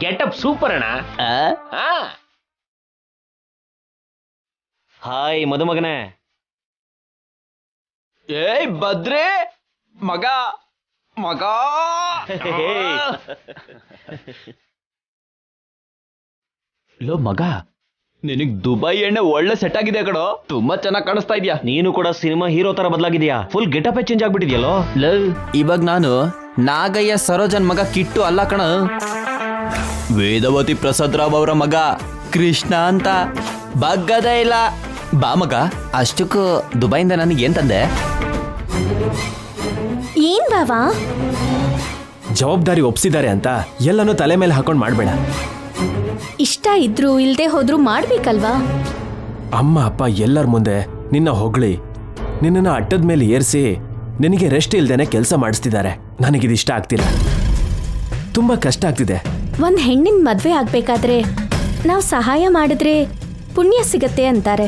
Getup super ಅಣ್ಣ. Hi ಮದುಮಗನೇ. ಏಯ್ ಬದ್ರಿ ಮಗ ಮಗ. ಲೋ ಮಗ, ನಿನಗ್ ದುಬೈ ಎಣ್ಣೆ ಒಳ್ಳೆ ಸೆಟ್ ಆಗಿದೆ ಕಣೋ, ತುಂಬಾ ಚೆನ್ನಾಗಿ ಕಾಣಿಸ್ತಾ ಇದೆಯಾ. ನೀನು ಕೂಡ ಸಿನಿಮಾ ಹೀರೋ ತರ ಬದಲಾಗಿದ್ಯಾ, ಫುಲ್ ಗೆಟಪ್ ಚೇಂಜ್ ಆಗ್ಬಿಟ್ಟಿದ್ಯಲ್ಲೋ. ಇವಾಗ ನಾನು ನಾಗಯ್ಯ ಸರೋಜನ್ ಮಗ ಕಿಟ್ಟು ಅಲ್ಲ ಕಣ, ವೇದವತಿ ಪ್ರಸಾದ್ ರಾವ್ ಅವರ ಮಗ ಕೃಷ್ಣ ಅಂತ. ಬಗ್ಗದೇ ಇಲ್ಲ. ಬಾ ಮಗ, ಅಷ್ಟಕ್ಕೂ ದುಬೈಯಿಂದ ನನಗೆ ಏನ್ ತಂದೆ? ಏನ್ ಬಾವಾ? ಜವಾಬ್ದಾರಿ ಒಪ್ಸಿದ್ದಾರೆ ಅಂತ ಎಲ್ಲನೂ ತಲೆ ಮೇಲೆ ಹಾಕೊಂಡು ಮಾಡಬೇಡ. ಇಷ್ಟ ಇದ್ರು ಇಲ್ದೆ ಹೋದ್ರು ಮಾಡ್ಬೇಕಲ್ವಾ? ಅಮ್ಮ ಅಪ್ಪ ಎಲ್ಲರ ಮುಂದೆ ನಿನ್ನ ಹೊಗಳಿ ನಿನ್ನನ್ನು ಅಟ್ಟದ ಮೇಲೆ ಏರಿಸಿ ನಿನಗೆ ರೆಸ್ಟ್ ಇಲ್ದೇನೆ ಕೆಲಸ ಮಾಡಿಸ್ತಿದ್ದಾರೆ. ನನಗಿದಿಷ್ಟ ಆಗ್ತಿಲ್ಲ, ತುಂಬಾ ಕಷ್ಟ ಆಗ್ತಿದೆ. ಒಂದ್ ಹೆಣ್ಣಿನ ಮದ್ವೆ ಆಗ್ಬೇಕಾದ್ರೆ ನಾವು ಸಹಾಯ ಮಾಡಿದ್ರೆ ಪುಣ್ಯ ಸಿಗತ್ತೆ ಅಂತಾರೆ.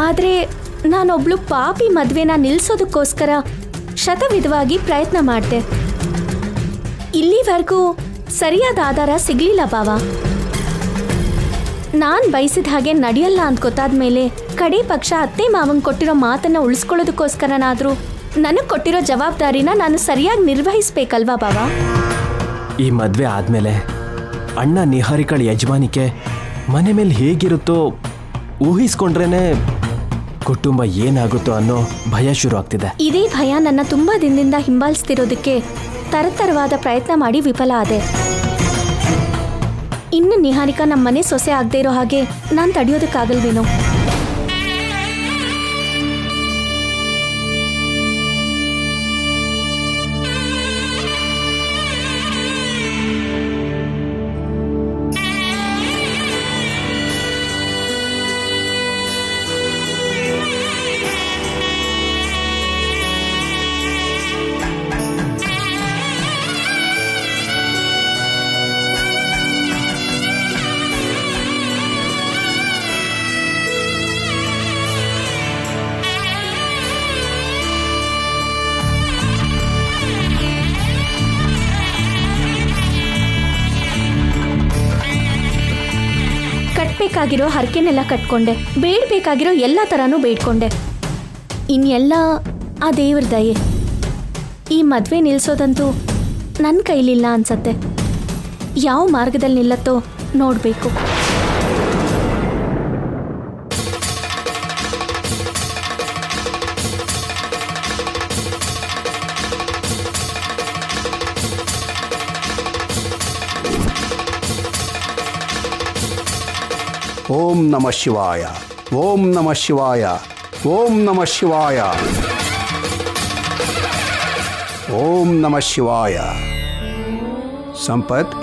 ಆದ್ರೆ ನಾನೊಬ್ಳು ಪಾಪಿ ಮದ್ವೆನ ನಿಲ್ಸೋದಕ್ಕೋಸ್ಕರ ಶತವಿಧವಾಗಿ ಪ್ರಯತ್ನ ಮಾಡಿದೆ. ಇಲ್ಲಿವರೆಗೂ ಸರಿಯಾದ ಆಧಾರ ಸಿಗ್ಲಿಲ್ಲ ಬಾವ. ನಾನ್ ಬಯಸಿದ ಹಾಗೆ ನಡೆಯಲ್ಲ ಅಂತ ಗೊತ್ತಾದ್ಮೇಲೆ ಕಡೆ ಪಕ್ಷ ಅತ್ತೆ ಮಾವಂಗ್ ಕೊಟ್ಟಿರೋ ಮಾತನ್ನ ಉಳಿಸ್ಕೊಳ್ಳೋದಕ್ಕೋಸ್ಕರನಾದ್ರೂ ನನಗ್ ಕೊಟ್ಟಿರೋ ಜವಾಬ್ದಾರಿನ ನಾನು ಸರಿಯಾಗಿ ನಿರ್ವಹಿಸ್ಬೇಕಲ್ವಾ ಬಾವ? ಈ ಮದ್ವೆ ಆದ್ಮೇಲೆ ಅಣ್ಣ ನಿಹಾರಿಕಳ ಯಜಮಾನಿಕೆ ಮನೆ ಮೇಲೆ ಹೇಗಿರುತ್ತೋ ಊಹಿಸ್ಕೊಂಡ್ರೇನೆ ಕುಟುಂಬ ಏನಾಗುತ್ತೋ ಅನ್ನೋ ಭಯ ಶುರು ಆಗ್ತಿದೆ. ಇದೇ ಭಯ ನನ್ನ ತುಂಬಾ ದಿನದಿಂದ ಹಿಂಬಾಲಿಸ್ತಿರೋದಕ್ಕೆ ತರತರವಾದ ಪ್ರಯತ್ನ ಮಾಡಿ ವಿಫಲ ಆದೆ. ಇನ್ನು ನಿಹಾರಿಕಾ ನಮ್ಮನೆ ಸೊಸೆ ಆಗದೆ ಇರೋ ಹಾಗೆ ನಾನು ತಡೆಯೋದಕ್ಕಾಗಲ್ವೇನೋ? ಕಟ್ಬೇಕಾಗಿರೋ ಹರಕೆನೆಲ್ಲ ಕಟ್ಕೊಂಡೆ, ಬೇಡಬೇಕಾಗಿರೋ ಎಲ್ಲ ಥರನೂ ಬೇಡ್ಕೊಂಡೆ. ಇನ್ನೆಲ್ಲ ಆ ದೇವ್ರ ದಯೆ. ಈ ಮದುವೆ ನಿಲ್ಸೋದಂತೂ ನನ್ನ ಕೈಲಿಲ್ಲ ಅನ್ಸತ್ತೆ. ಯಾವ ಮಾರ್ಗದಲ್ಲಿ ನಿಲ್ಲತ್ತೋ ನೋಡಬೇಕು. ಓಂ ನಮಃ ಶಿವಾಯ, ಓಂ ನಮಃ ಶಿವಾಯ, ಓಂ ನಮಃ ಶಿವಾಯ, ಓಂ ನಮಃ ಶಿವಾಯ. ಸಂಪತ್,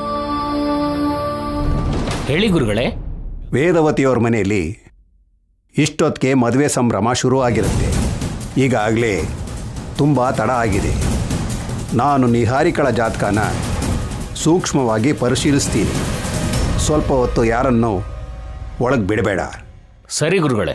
ಹೇಳಿ ಗುರುಗಳೇ. ವೇದವತಿಯವ್ರ ಮನೆಯಲ್ಲಿ ಇಷ್ಟೊತ್ತಿಗೆ ಮದುವೆ ಸಂಭ್ರಮ ಶುರು ಆಗಿರುತ್ತೆ. ಈಗಾಗಲೇ ತುಂಬ ತಡ ಆಗಿದೆ. ನಾನು ನಿಹಾರಿಕಳ ಜಾತಕನ ಸೂಕ್ಷ್ಮವಾಗಿ ಪರಿಶೀಲಿಸ್ತೀನಿ. ಸ್ವಲ್ಪ ಹೊತ್ತು ಯಾರನ್ನು ಒಳಗೆ ಬಿಡಬೇಡ. ಸರಿ ಗುರುಗಳೇ.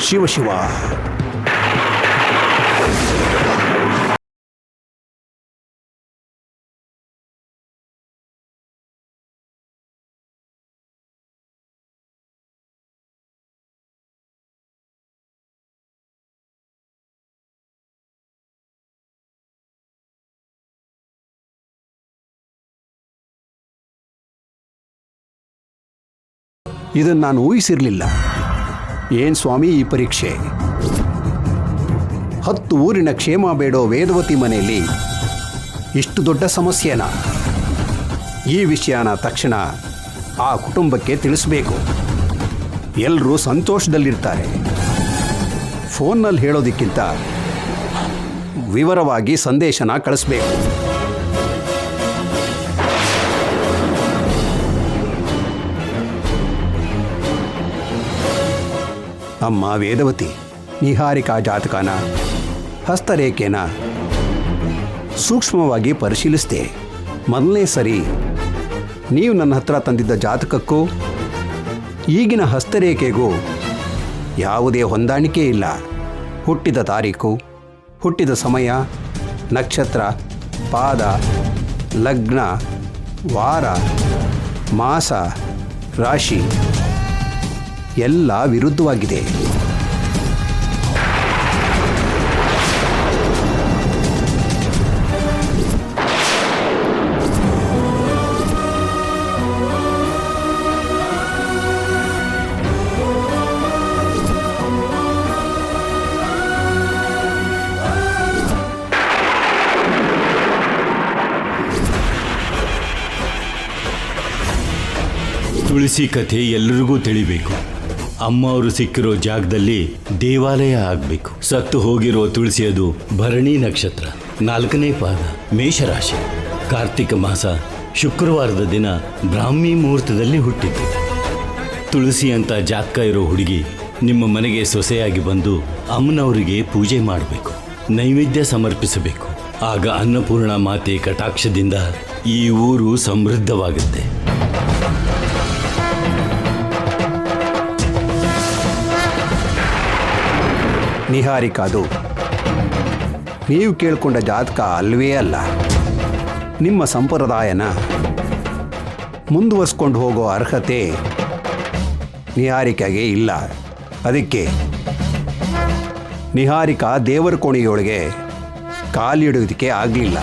ಶಿವ ಶಿವ. ಇದನ್ನು ನಾನು ಊಹಿಸಿರಲಿಲ್ಲ. ಏನ್ ಸ್ವಾಮಿ ಈ ಪರೀಕ್ಷೆ? 10 ಊರಿನ ಕ್ಷೇಮ ಬೇಡೋ ವೇದವತಿ ಮನೆಯಲ್ಲಿ ಇಷ್ಟು ದೊಡ್ಡ ಸಮಸ್ಯೆನಾ? ಈ ವಿಷಯನ ತಕ್ಷಣ ಆ ಕುಟುಂಬಕ್ಕೆ ತಿಳಿಸ್ಬೇಕು. ಎಲ್ಲರೂ ಸಂತೋಷದಲ್ಲಿರ್ತಾರೆ. ಫೋನ್ನಲ್ಲಿ ಹೇಳೋದಕ್ಕಿಂತ ವಿವರವಾಗಿ ಸಂದೇಶನ ಕಳಿಸ್ಬೇಕು. ಅಮ್ಮ ವೇದವತಿ, ನಿಹಾರಿಕಾ ಜಾತಕನ, ಹಸ್ತರೇಖೆನ ಸೂಕ್ಷ್ಮವಾಗಿ ಪರಿಶೀಲಿಸಿದೆ. ಮೊದಲನೇ ಸರಿ ನೀವು ನನ್ನ ಹತ್ರ ತಂದಿದ್ದ ಜಾತಕಕ್ಕೂ ಈಗಿನ ಹಸ್ತರೇಖೆಗೂ ಯಾವುದೇ ಹೊಂದಾಣಿಕೆ ಇಲ್ಲ. ಹುಟ್ಟಿದ ತಾರೀಕು, ಹುಟ್ಟಿದ ಸಮಯ, ನಕ್ಷತ್ರ, ಪಾದ, ಲಗ್ನ, ವಾರ, ಮಾಸ, ರಾಶಿ ಎಲ್ಲ ವಿರುದ್ಧವಾಗಿದೆ. ತುಳಸಿ ಕಥೆ ಎಲ್ಲರಿಗೂ ತಿಳಿಬೇಕು. ಅಮ್ಮ ಅವರು ಸಿಕ್ಕಿರೋ ಜಾಗದಲ್ಲಿ ದೇವಾಲಯ ಆಗಬೇಕು. ಸತ್ತು ಹೋಗಿರೋ ತುಳಸಿಯದು ಭರಣಿ ನಕ್ಷತ್ರ, 4ನೇ ಪಾದ, ಮೇಷರಾಶಿ, ಕಾರ್ತಿಕ ಮಾಸ, ಶುಕ್ರವಾರದ ದಿನ ಬ್ರಾಹ್ಮಿ ಮುಹೂರ್ತದಲ್ಲಿ ಹುಟ್ಟಿದ್ದು. ತುಳಸಿ ಅಂತ ಜಾತಕ ಇರೋ ಹುಡುಗಿ ನಿಮ್ಮ ಮನೆಗೆ ಸೊಸೆಯಾಗಿ ಬಂದು ಅಮ್ಮನವರಿಗೆ ಪೂಜೆ ಮಾಡಬೇಕು, ನೈವೇದ್ಯ ಸಮರ್ಪಿಸಬೇಕು. ಆಗ ಅನ್ನಪೂರ್ಣ ಮಾತೆ ಕಟಾಕ್ಷದಿಂದ ಈ ಊರು ಸಮೃದ್ಧವಾಗುತ್ತೆ. ನಿಹಾರಿಕಾದು ನೀವು ಕೇಳಿಕೊಂಡ ಜಾತಕ ಅಲ್ವೇ ಅಲ್ಲ. ನಿಮ್ಮ ಸಂಪ್ರದಾಯನ ಮುಂದುವರಿಸ್ಕೊಂಡು ಹೋಗೋ ಅರ್ಹತೆ ನಿಹಾರಿಕಾಗೆ ಇಲ್ಲ. ಅದಕ್ಕೆ ನಿಹಾರಿಕಾ ದೇವರ ಕೋಣೆಯೊಳಗೆ ಕಾಲಿಡೋದಕ್ಕೆ ಆಗಲಿಲ್ಲ.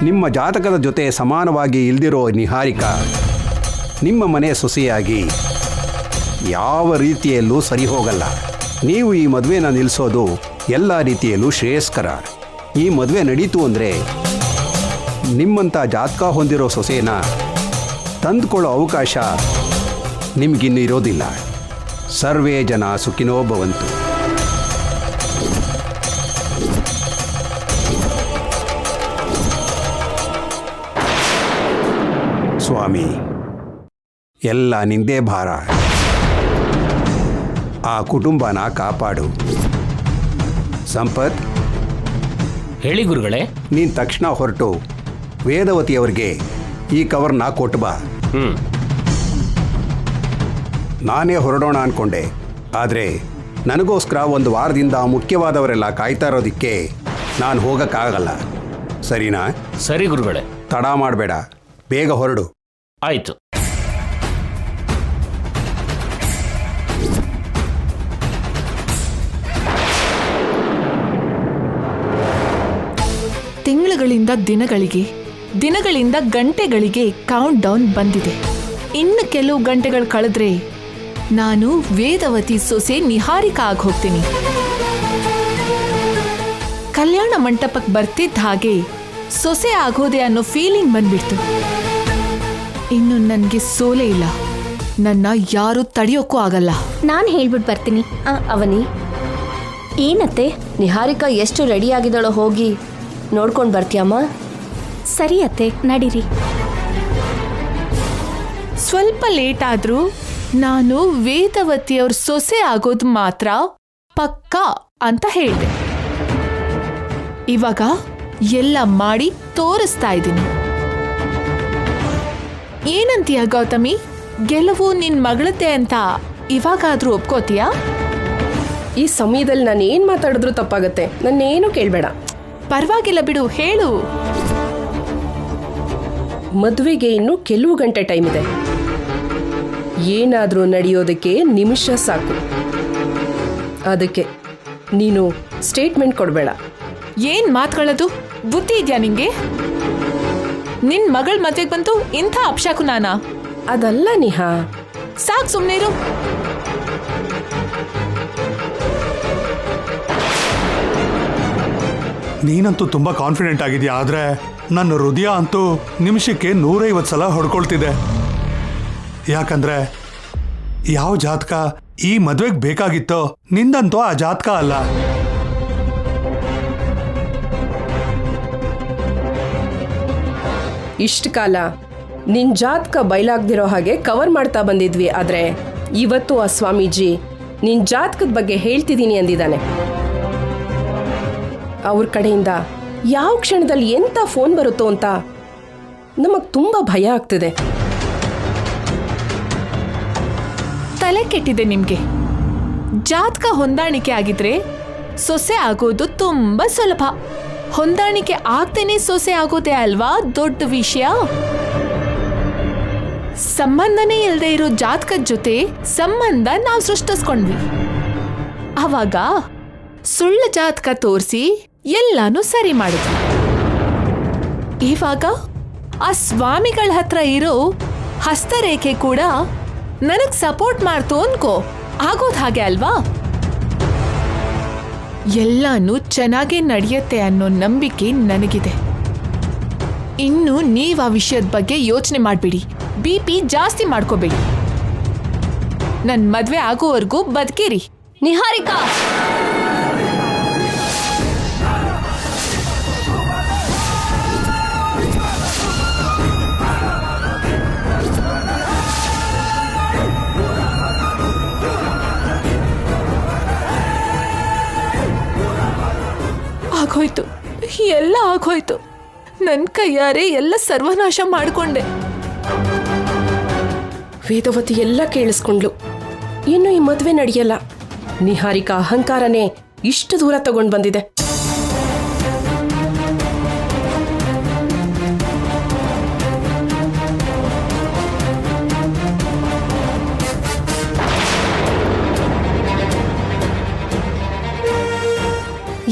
ನಿಮ್ಮ ಜಾತಕದ ಜೊತೆ ಸಮಾನವಾಗಿ ಇಲ್ದಿರೋ ನಿಹಾರಿಕಾ ನಿಮ್ಮ ಮನೆ ಸೊಸೆಯಾಗಿ ಯಾವ ರೀತಿಯಲ್ಲೂ ಸರಿ ಹೋಗಲ್ಲ. ನೀವು ಈ ಮದುವೆನ ನಿಲ್ಲಿಸೋದು ಎಲ್ಲ ರೀತಿಯಲ್ಲೂ ಶ್ರೇಯಸ್ಕರ. ಈ ಮದುವೆ ನಡೀತು ಅಂದರೆ ನಿಮ್ಮಂಥ ಜಾತಕ ಹೊಂದಿರೋ ಸೊಸೆನ ತಂದುಕೊಳ್ಳೋ ಅವಕಾಶ ನಿಮಗಿನ್ನು ಇರೋದಿಲ್ಲ. ಸರ್ವೇ ಜನ ಸುಖಿನೋ ಭವಂತು. ಸ್ವಾಮಿ, ಎಲ್ಲ ನಿಂದೇ ಭಾರ. ಆ ಕುಟುಂಬನ ಕಾಪಾಡು. ಸಂಪತ್, ಹೇಳಿ ಗುರುಗಳೇ. ನೀನು ತಕ್ಷಣ ಹೊರಟು ವೇದವತಿಯವರಿಗೆ ಈ ಕವರ್ನ ಕೊಟ್ಟು ಬಾ. ನಾನೇ ಹೊರಡೋಣ ಅಂದ್ಕೊಂಡೆ, ಆದರೆ ನನಗೋಸ್ಕರ 1 ವಾರದಿಂದ ಮುಖ್ಯವಾದವರೆಲ್ಲ ಕಾಯ್ತಾ ಇರೋದಕ್ಕೆ ನಾನು ಹೋಗೋಕ್ಕಾಗಲ್ಲ. ಸರಿನಾ? ಸರಿ ಗುರುಗಳೇ. ತಡ ಮಾಡಬೇಡ, ಬೇಗ ಹೊರಡು. ಆಯ್ತು. ತಿಂಗಳುಗಳಿಂದ ದಿನಗಳಿಗೆ, ದಿನಗಳಿಂದ ಗಂಟೆಗಳಿಗೆ ಕೌಂಟ್ ಡೌನ್ ಬಂದಿದೆ. ಇನ್ನು ಕೆಲವು ಗಂಟೆಗಳು ಕಳೆದ್ರೆ ನಾನು ವೇದವತಿ ಸೊಸೆ ನಿಹಾರಿಕಾ ಆಗಿ ಹೋಗ್ತೀನಿ. ಕಲ್ಯಾಣ ಮಂಟಪಕ್ಕೆ ಬರ್ತಿದ್ದ ಹಾಗೆ ಸೊಸೆ ಆಗೋದೆ ಅನ್ನೋ ಫೀಲಿಂಗ್ ಬಂದ್ಬಿಡ್ತು. ಇನ್ನು ನನಗೆ ಸೋಲೆ ಇಲ್ಲ. ನನ್ನ ಯಾರು ತಡೆಯೋಕ್ಕೂ ಆಗಲ್ಲ. ನಾನು ಹೇಳ್ಬಿಟ್ಟು ಬರ್ತೀನಿ. ಅವನಿ, ಏನತ್ತೆ? ನಿಹಾರಿಕಾ ಎಷ್ಟು ರೆಡಿ ಆಗಿದ್ದಾಳೋ ಹೋಗಿ ನೋಡ್ಕೊಂಡು ಬರ್ತೀಯಮ್ಮ. ಸರಿ ಅತ್ತೆ, ನಡೀರಿ. ಸ್ವಲ್ಪ ಲೇಟ್ ಆದರೂ ನಾನು ವೇದವತಿಯವ್ರ ಸೊಸೆ ಆಗೋದು ಮಾತ್ರ ಪಕ್ಕಾ ಅಂತ ಹೇಳಿದೆ. ಇವಾಗ ಎಲ್ಲ ಮಾಡಿ ತೋರಿಸ್ತಾ ಇದ್ದೀನಿ. ಏನಂತೀಯ ಗೌತಮಿ? ಗೆಲುವು ನಿನ್ ಮಗಳತ್ತೆ ಅಂತ ಇವಾಗಾದ್ರೂ ಒಪ್ಕೋತೀಯಾ? ಈ ಸಮಯದಲ್ಲಿ ನಾನು ಏನು ಮಾತಾಡಿದ್ರು ತಪ್ಪಾಗತ್ತೆ. ನನ್ನೇನು ಕೇಳಬೇಡ. ಪರವಾಗಿಲ್ಲ ಬಿಡು, ಹೇಳು. ಮದುವೆಗೆ ಇನ್ನು ಕೆಲವು ಗಂಟೆ ಟೈಮ್ ಇದೆ. ಏನಾದರೂ ನಡೆಯೋದಕ್ಕೆ ನಿಮಿಷ ಸಾಕು. ಅದಕ್ಕೆ ನೀನು ಸ್ಟೇಟ್ಮೆಂಟ್ ಕೊಡಬೇಡ. ಏನ್ ಮಾತ್ಗಳದು? ಬುದ್ಧಿ ಇದ್ಯಾ ನಿಂಗೆ? ನಿನ್ ಮಗಳ ಮದ್ವೆಗೆ ಬಂತು ಇಂಥ ಅಪಶಕುನಾನ? ಅದಲ್ಲ ನಿಹಾ. ಸಾಕ್ ಸುಮ್ನಿರು. ನೀನಂತೂ ತುಂಬಾ ಕಾನ್ಫಿಡೆಂಟ್ ಆಗಿದೆಯಾ, ಆದ್ರೆ ನನ್ನ ಹೃದಯ ಅಂತೂ ನಿಮಿಷಕ್ಕೆ 150 ಸಲ ಹೊಡ್ಕೊಳ್ತಿದೆ. ಯಾಕಂದ್ರೆ ಯಾವ ಜಾತಕ ಈ ಮದ್ವೆಗೆ ಬೇಕಾಗಿತ್ತೋ ನಿಂದಂತೂ ಆ ಜಾತಕ ಅಲ್ಲ. ಇಷ್ಟು ಕಾಲ ನಿನ್ ಜಾತಕ ಬಯಲಾಗ್ದಿರೋ ಹಾಗೆ ಕವರ್ ಮಾಡ್ತಾ ಬಂದಿದ್ವಿ. ಆದ್ರೆ ಇವತ್ತು ಆ ಸ್ವಾಮೀಜಿ ನಿನ್ ಜಾತಕದ ಬಗ್ಗೆ ಹೇಳ್ತಿದ್ದೀನಿ ಅಂದಿದ್ದಾನೆ. ಅವ್ರ ಕಡೆಯಿಂದ ಯಾವ ಕ್ಷಣದಲ್ಲಿ ಎಂತ ಫೋನ್ ಬರುತ್ತೋ ಅಂತ ನಮಗ್ ತುಂಬಾ ಭಯ ಆಗ್ತಿದೆ. ತಲೆ ಕೆಟ್ಟಿದೆ ನಿಮ್ಗೆ. ಜಾತಕ ಹೊಂದಾಣಿಕೆ ಆಗಿದ್ರೆ ಸೊಸೆ ಆಗೋದು ತುಂಬಾ ಸುಲಭ. ಹೊಂದಾಣಿಕೆ ಆಗ್ತೇನೆ ಸೊಸೆ ಆಗೋದೇ ಅಲ್ವಾ ದೊಡ್ಡ ವಿಷಯ. ಸಂಬಂಧನೇ ಇಲ್ಲದೆ ಇರೋ ಜಾತಕದ ಜೊತೆ ಸಂಬಂಧ ನಾವು ಸೃಷ್ಟಿಸ್ಕೊಂಡ್ವಿ. ಆವಾಗ ಸುಳ್ಳು ಜಾತಕ ತೋರಿಸಿ ಎಲ್ಲಾನು ಸರಿ ಮಾಡಿದ್ವಿ. ಇವಾಗ ಆ ಸ್ವಾಮಿಗಳ ಹತ್ರ ಇರೋ ಹಸ್ತರೇಖೆ ಕೂಡ ನನಗ್ ಸಪೋರ್ಟ್ ಮಾಡ್ತು ಅನ್ಕೋ. ಆಗೋದ್ ಹಾಗೆ ಅಲ್ವಾ? ಎಲ್ಲಾನು ಚೆನ್ನಾಗೇ ನಡೆಯುತ್ತೆ ಅನ್ನೋ ನಂಬಿಕೆ ನನಗಿದೆ. ಇನ್ನು ನೀವ್ ಆ ವಿಷಯದ ಬಗ್ಗೆ ಯೋಚನೆ ಮಾಡ್ಬೇಡಿ. BP ಜಾಸ್ತಿ ಮಾಡ್ಕೋಬೇಡಿ. ನನ್ ಮದ್ವೆ ಆಗೋವರೆಗೂ ಬದುಕಿರಿ. ನಿಹಾರಿಕಾ, ಆಗೋಯ್ತು, ಎಲ್ಲ ಆಗೋಯ್ತು. ನನ್ ಕೈಯಾರೆ ಎಲ್ಲ ಸರ್ವನಾಶ ಮಾಡ್ಕೊಂಡೆ. ವೇದವತಿ ಎಲ್ಲ ಕೇಳಿಸ್ಕೊಂಡ್ಲು. ಇನ್ನು ಈ ಮದುವೆ ನಡೆಯಲ್ಲ. ನಿಹಾರಿಕಾ ಅಹಂಕಾರನೇ ಇಷ್ಟು ದೂರ ತಗೊಂಡು ಬಂದಿದೆ.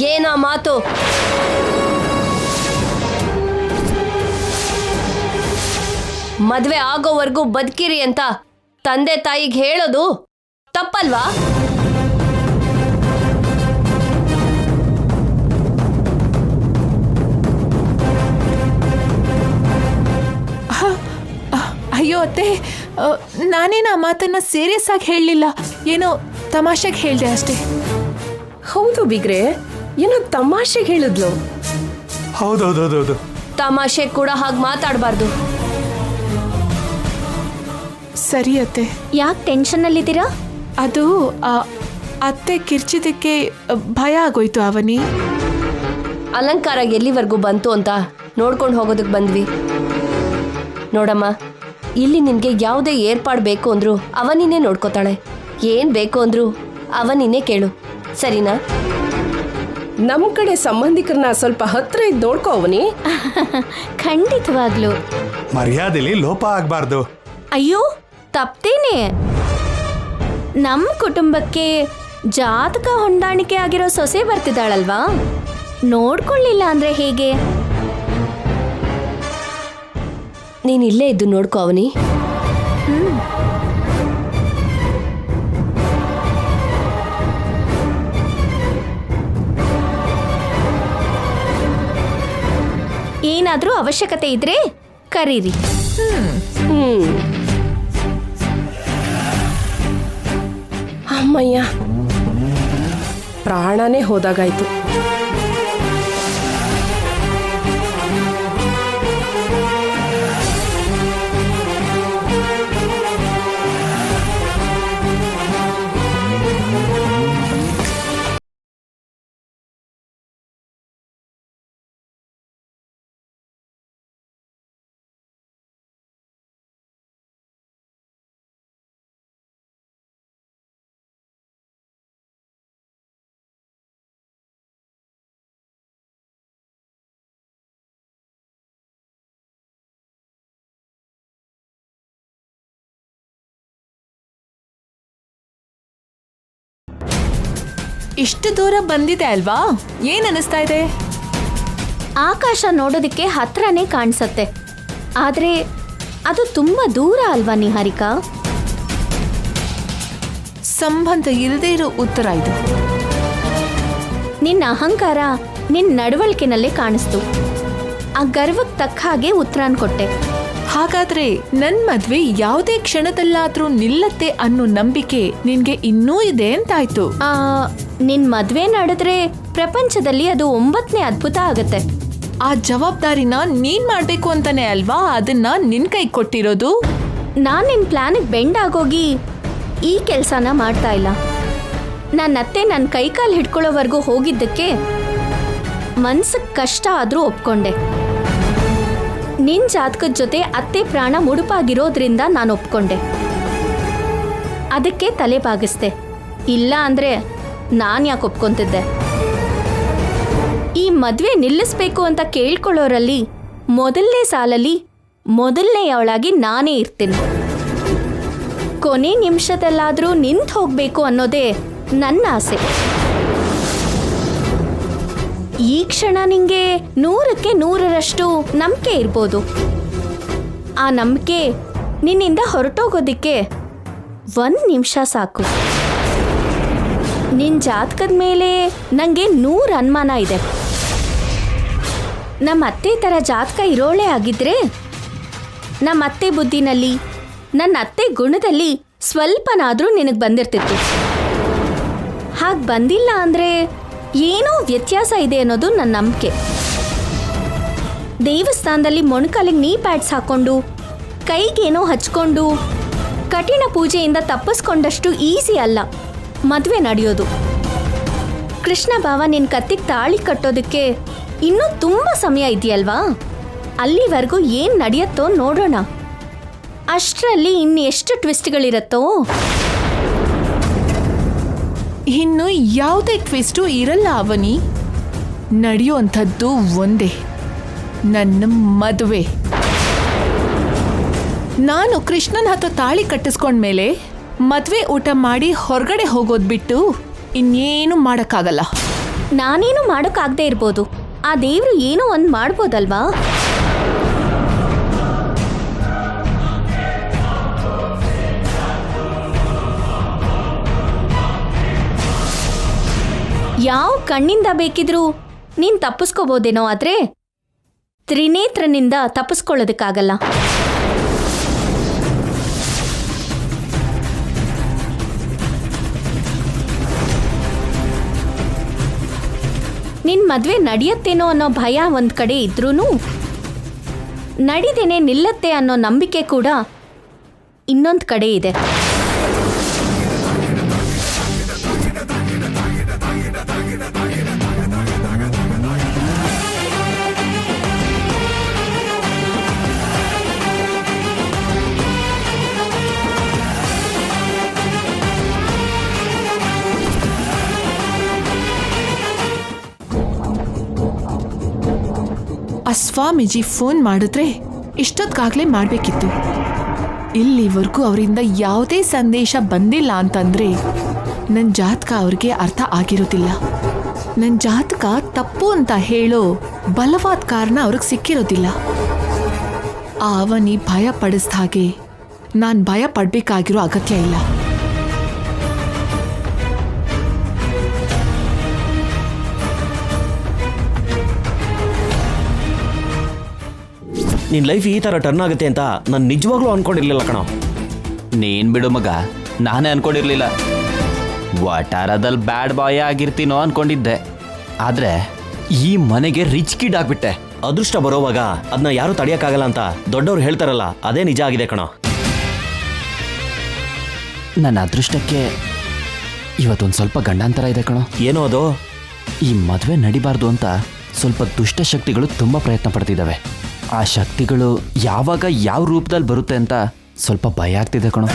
ಏನಾ ಮಾತು? ಮದ್ವೆ ಆಗೋವರೆಗೂ ಬದುಕಿರಿ ಅಂತ ತಂದೆ ತಾಯಿಗೆ ಹೇಳೋದು ತಪ್ಪಲ್ವಾ? ಅಯ್ಯೋ ಅತ್ತೆ, ನಾನೇನು ಆ ಮಾತನ್ನ ಸೀರಿಯಸ್ ಆಗಿ ಹೇಳಲಿಲ್ಲ. ಏನೋ ತಮಾಷೆಗೆ ಹೇಳ್ದೆ ಅಷ್ಟೇ. ಹೌದು ಬಿಗ್ರೆ, ಏನೋ ತಮಾಷೆಗೆ ಹೇಳಿದ್ಲು. ಹೌದೌದೌದೌದು. ತಮಾಷೆ ಕೂಡ ಹಾಗೆ ಮಾತಾಡಬಾರ್ದು. ಸರಿ ಅತ್ತೆ. ಯಾಕೆ ಟೆನ್ಷನ್ನಲ್ಲಿದ್ದೀರಾ? ಅದು ಅತ್ತೆ ಕಿರ್ಚಿದಕ್ಕೆ ಭಯ ಆಗೋಯ್ತು ಅವನಿ. ಅಲಂಕಾರ ಎಲ್ಲಿವರೆಗೂ ಬಂತು ಅಂತ ನೋಡ್ಕೊಂಡು ಹೋಗೋದಕ್ಕೆ ಬಂದ್ವಿ. ನೋಡಮ್ಮ, ಇಲ್ಲಿ ನಿನಗೆ ಯಾವುದೇ ಏರ್ಪಾಡು ಬೇಕು ಅಂದ್ರು ಅವನಿನ್ನೇ ನೋಡ್ಕೋತಾಳೆ. ಏನು ಬೇಕು ಅಂದ್ರು ಅವನಿನ್ನೇ ಕೇಳು, ಸರಿನಾ? ನಮ್ಮ ಕಡೆ ಸಂಬಂಧಿಕರನ್ನ ಸ್ವಲ್ಪ ಹತ್ರ ಇದ್ದು ನೋಡ್ಕೋ ಅವನಿ. ಖಂಡಿತವಾಗ್ಲು. ಮರ್ಯಾದೆಲಿ ಲೋಪ ಆಗ್ಬಾರ್ದು. ಅಯ್ಯೋ ತಪ್ಪೇನೆ. ನಮ್ಮ ಕುಟುಂಬಕ್ಕೆ ಜಾತಕ ಹೊಂದಾಣಿಕೆ ಆಗಿರೋ ಸೊಸೆ ಬರ್ತಿದ್ದಾಳಲ್ವಾ, ನೋಡ್ಕೊಳ್ಳಿಲ್ಲ ಅಂದ್ರೆ ಹೇಗೆ? ನೀನು ಇಲ್ಲೇ ಇದ್ದು ನೋಡ್ಕೋ ಅವನಿ. ಏನಾದ್ರೂ ಅವಶ್ಯಕತೆ ಇದ್ರೆ ಕರೀರಿ. ಅಮ್ಮಯ್ಯ, ಪ್ರಾಣನೇ ಹೋದಾಗಾಯ್ತು. ಇಷ್ಟು ದೂರ ಬಂದಿದೆ ಅಲ್ವಾ? ಏನ್ ಅನಿಸ್ತಾ ಇದೆ? ಆಕಾಶ ನೋಡೋದಕ್ಕೆ ಹತ್ರನೇ ಕಾಣಿಸತ್ತೆ, ಆದ್ರೆ ಅದು ತುಂಬಾ ದೂರ ಅಲ್ವಾ ನಿಹಾರಿಕಾ? ಸಂಬಂಧ ಇಲ್ಲದೆ ಇರೋ ಉತ್ತರ ಇದು. ನಿನ್ನ ಅಹಂಕಾರ ನಿನ್ನ ನಡವಳಿಕೆನಲ್ಲೇ ಕಾಣಿಸ್ತು. ಆ ಗರ್ವಕ್ಕೆ ತಕ್ಕ ಹಾಗೆ ಉತ್ತರನ್ ಕೊಟ್ಟೆ. ಹಾಗಾದ್ರೆ ನನ್ ಮದ್ವೆ ಯಾವುದೇ ಕ್ಷಣದಲ್ಲಾದ್ರೂ ನಿಲ್ಲತ್ತೆ ಅನ್ನೋ ನಂಬಿಕೆ ನಿನ್ಗೆ ಇನ್ನೂ ಇದೆ ಅಂತಾಯ್ತು. ನಿನ್ ಮದ್ವೆ ನಡೆದ್ರೆ ಪ್ರಪಂಚದಲ್ಲಿ ಅದು 9ನೇ ಅದ್ಭುತ ಆಗತ್ತೆ. ಆ ಜವಾಬ್ದಾರಿನ ನೀನ್ ಮಾಡ್ಬೇಕು ಅಂತಾನೆ ಅಲ್ವಾ ಅದನ್ನ ನಿನ್ ಕೈ ಕೊಟ್ಟಿರೋದು. ನಾನ್ ನಿನ್ ಪ್ಲಾನಿಗೆ ಬೆಂಡ್ ಆಗೋಗಿ ಈ ಕೆಲ್ಸನ ಮಾಡ್ತಾ ಇಲ್ಲ. ನನ್ನತ್ತೆ ನನ್ನ ಕೈಕಾಲು ಹಿಡ್ಕೊಳ್ಳೋವರೆಗೂ ಹೋಗಿದ್ದಕ್ಕೆ ಮನ್ಸಕ್ ಕಷ್ಟ ಆದ್ರೂ ಒಪ್ಕೊಂಡೆ. ನಿನ್ ಜಾತಕದ ಜೊತೆ ಅತ್ತೆ ಪ್ರಾಣ ಮುಡುಪಾಗಿರೋದ್ರಿಂದ ನಾನು ಒಪ್ಕೊಂಡೆ. ಅದಕ್ಕೆ ತಲೆ ಬಾಗಿಸ್ದೆ. ಇಲ್ಲ ಅಂದ್ರೆ ನಾನ್ ಯಾಕೆ ಒಪ್ಕೊಂತಿದ್ದೆ? ಈ ಮದ್ವೆ ನಿಲ್ಲಿಸ್ಬೇಕು ಅಂತ ಕೇಳ್ಕೊಳ್ಳೋರಲ್ಲಿ ಮೊದಲನೇ ಸಾಲಲ್ಲಿ ಮೊದಲನೆಯವಳಾಗಿ ನಾನೇ ಇರ್ತೀನಿ. ಕೊನೆ ನಿಮಿಷದಲ್ಲಾದ್ರೂ ನಿಂತು ಹೋಗ್ಬೇಕು ಅನ್ನೋದೇ ನನ್ನ ಆಸೆ. ಈ ಕ್ಷಣ ನಿಂಗೆ 100ಕ್ಕೆ 100ರಷ್ಟು ನಂಬಿಕೆ ಇರ್ಬೋದು. ಆ ನಂಬಿಕೆ ನಿನ್ನಿಂದ ಹೊರಟೋಗೋದಿಕ್ಕೆ 1 ನಿಮಿಷ ಸಾಕು. ನಿನ್ ಜಾತಕದ ಮೇಲೆ ನಂಗೆ 100 ಅನುಮಾನ ಇದೆ. ನಮ್ಮ ಅತ್ತೆ ಥರ ಜಾತಕ ಇರೋಳೆ ಆಗಿದ್ರೆ ನಮ್ಮ ಅತ್ತೆ ಬುದ್ಧಿನಲ್ಲಿ, ನನ್ನ ಅತ್ತೆ ಗುಣದಲ್ಲಿ ಸ್ವಲ್ಪನಾದ್ರೂ ನಿನಗೆ ಬಂದಿರ್ತಿತ್ತು. ಹಾಗೆ ಬಂದಿಲ್ಲ ಅಂದ್ರೆ ಏನೋ ವ್ಯತ್ಯಾಸ ಇದೆ ಅನ್ನೋದು ನನ್ನ ನಂಬಿಕೆ. ದೇವಸ್ಥಾನದಲ್ಲಿ ಮೊಣಕಾಲಿಗೆ ನೀ ಪ್ಯಾಡ್ಸ್ ಹಾಕೊಂಡು ಕೈಗೇನೋ ಹಚ್ಕೊಂಡು ಕಠಿಣ ಪೂಜೆಯಿಂದ ತಪ್ಪಿಸ್ಕೊಂಡಷ್ಟು ಈಸಿ ಅಲ್ಲ ಮದುವೆ ನಡೆಯೋದು. ಕೃಷ್ಣ ಭಾವ ನಿನ್ನ ಕತ್ತಿಗೆ ತಾಳಿ ಕಟ್ಟೋದಕ್ಕೆ ಇನ್ನೂ ತುಂಬ ಸಮಯ ಇದೆಯಲ್ವಾ? ಅಲ್ಲಿವರೆಗೂ ಏನು ನಡೆಯುತ್ತೋ ನೋಡೋಣ. ಅಷ್ಟರಲ್ಲಿ ಇನ್ನು ಎಷ್ಟು ಟ್ವಿಸ್ಟ್ಗಳಿರುತ್ತೋ. ಇನ್ನು ಯಾವುದೇ ಟ್ವಿಸ್ಟು ಇರಲ್ಲ ಅವನಿ. ನಡೆಯುವಂಥದ್ದು ಒಂದೇ, ನನ್ನ ಮದುವೆ. ನಾನು ಕೃಷ್ಣನ ಹತ್ರ ತಾಳಿ ಕಟ್ಟಿಸ್ಕೊಂಡ್ಮೇಲೆ ಮದುವೆ ಊಟ ಮಾಡಿ ಹೊರಗಡೆ ಹೋಗೋದು ಬಿಟ್ಟು ಇನ್ನೇನು ಮಾಡೋಕ್ಕಾಗಲ್ಲ. ನಾನೇನು ಮಾಡೋಕ್ಕಾಗದೇ ಇರ್ಬೋದು, ಆ ದೇವರು ಏನೋ ಒಂದು ಮಾಡ್ಬೋದಲ್ವಾ? ಯಾವ ಕಣ್ಣಿಂದ ಬೇಕಿದ್ರೂ ನೀನ್ ತಪ್ಪಿಸ್ಕೋಬೋದೇನೋ, ಆದ್ರೆ ತ್ರಿನೇತ್ರನಿಂದ ತಪ್ಪಿಸ್ಕೊಳ್ಳೋದಕ್ಕಾಗಲ್ಲ. ನಿನ್ ಮದ್ವೆ ನಡೆಯತ್ತೇನೋ ಅನ್ನೋ ಭಯ ಒಂದ್ ಕಡೆ ಇದ್ರೂನು ನಡಿದೇನೆ ನಿಲ್ಲತ್ತೆ ಅನ್ನೋ ನಂಬಿಕೆ ಕೂಡ ಇನ್ನೊಂದು ಕಡೆ ಇದೆ. ಆ ಸ್ವಾಮೀಜಿ ಫೋನ್ ಮಾಡಿದ್ರೆ ಇಷ್ಟೊತ್ತಿಗಾಗಲೇ ಮಾಡಬೇಕಿತ್ತು. ಇಲ್ಲಿವರೆಗೂ ಅವರಿಂದ ಯಾವುದೇ ಸಂದೇಶ ಬಂದಿಲ್ಲ ಅಂತಂದ್ರೆ ನನ್ನ ಜಾತಕ ಅವ್ರಿಗೆ ಅರ್ಥ ಆಗಿರೋದಿಲ್ಲ. ನನ್ನ ಜಾತಕ ತಪ್ಪು ಅಂತ ಹೇಳೋ ಬಲವಾದ ಕಾರಣ ಅವ್ರಿಗೆ ಸಿಕ್ಕಿರೋದಿಲ್ಲ. ಆ ಅವನಿ ಭಯ ಪಡಿಸ್ದ ಹಾಗೆ ನಾನು ಭಯ ಪಡಬೇಕಾಗಿರೋ ಅಗತ್ಯ ಇಲ್ಲ. ನಿನ್ನ ಲೈಫ್ ಈ ಥರ ಟರ್ನ್ ಆಗುತ್ತೆ ಅಂತ ನಾನು ನಿಜವಾಗ್ಲೂ ಅನ್ಕೊಂಡಿರ್ಲಿಲ್ಲ ಕಣೋ. ನೀನ್ ಬಿಡು ಮಗ, ನಾನೇ ಅನ್ಕೊಂಡಿರ್ಲಿಲ್ಲ. ವಟಾರದಲ್ಲಿ ಬ್ಯಾಡ್ ಬಾಯ್ ಆಗಿರ್ತೀನೋ ಅನ್ಕೊಂಡಿದ್ದೆ. ಆದ್ರೆ ಈ ಮನೆಗೆ ರಿಚ್ ಕಿಡ್ ಆಗ್ಬಿಟ್ಟೆ. ಅದೃಷ್ಟ ಬರೋವಾಗ ಅದನ್ನ ಯಾರು ತಡೆಯೋಕ್ಕಾಗಲ್ಲ ಅಂತ ದೊಡ್ಡವ್ರು ಹೇಳ್ತಾರಲ್ಲ, ಅದೇ ನಿಜ ಆಗಿದೆ ಕಣೋ. ನನ್ನ ಅದೃಷ್ಟಕ್ಕೆ ಇವತ್ತೊಂದು ಸ್ವಲ್ಪ ಗಂಡಾಂತರ ಇದೆ ಕಣೋ. ಏನೋ ಅದು? ಈ ಮದುವೆ ನಡಿಬಾರ್ದು ಅಂತ ಸ್ವಲ್ಪ ದುಷ್ಟ ಶಕ್ತಿಗಳು ತುಂಬ ಪ್ರಯತ್ನ ಪಡ್ತಿದ್ದಾವೆ. ಆ ಶಕ್ತಿಗಳು ಯಾವಾಗ ಯಾವ ರೂಪದಲ್ಲಿ ಬರುತ್ತೆ ಅಂತ ಸ್ವಲ್ಪ ಭಯ ಆಗ್ತಿದೆ ಕಣೋ.